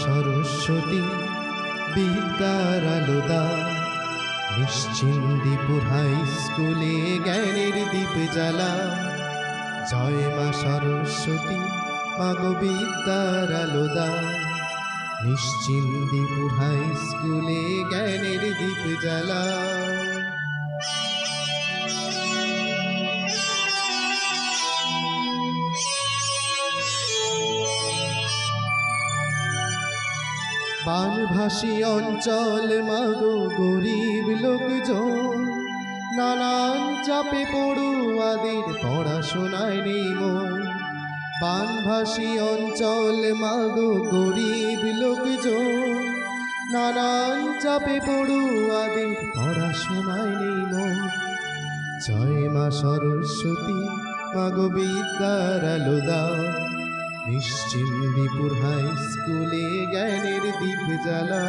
সরস্বতী বিদ্যার আলো দাও, নিশ্চিন্দিপুর হাই স্কুলে জ্ঞানের দীপ জ্বালা। জয় মা সরস্বতী, মাগো বিদ্যার আলো দাও, নিশ্চিন্দিপুর হাই স্কুলে জ্ঞানের দীপ জ্বালা। বানভাসী অঞ্চল মাগো গরিব লোকজন, নানান চাপে পড়ুয়াদের পড়াশোনায় নেই মন। বানভাসী অঞ্চল মাগো গরিব লোকজন, নানান চাপে পড়ুয়াদের পড়াশোনায় নেই মন। জয় মা সরস্বতী, মাগো বিদ্যার আলো দাও, নিশ্চিন্দিপুর হাই স্কুলে জ্ঞানের দীপ জ্বালা।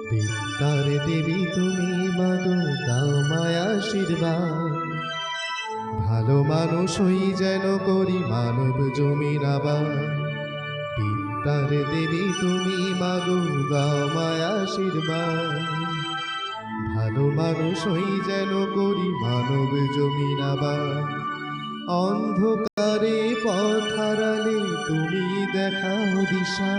বিদ্যার দেবী তুমি মাগো, দাও মায় আশীর্বাদ, ভালো মানুষই যেন করি মানব জমিন আবার। বিদ্যার দেবী তুমি মাগো, দাও মায় আশীর্বাদ, ভালো মানুষই যেন করি মানব জমিন আবার। অন্ধকারে পথ হারালে তুমি দেখাও দিশা,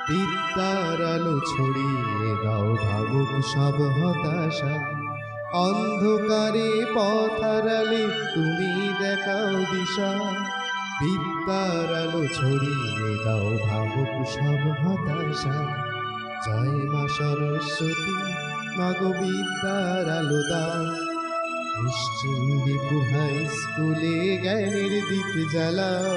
বিদ্যার আলো ছড়িয়ে দাও ভাবুক সব হতাশা। অন্ধকারে পথ হারালে তুমি দেখাও দিশা, বিদ্যার আলো ছড়িয়ে দাও ভাবুক সব হতাশা। জয় মা সরস্বতী, মাগো বিদ্যার আলো দাও, নিশ্চিন্দিপুর হাই স্কুলে জ্ঞানের দীপ জ্বালাও।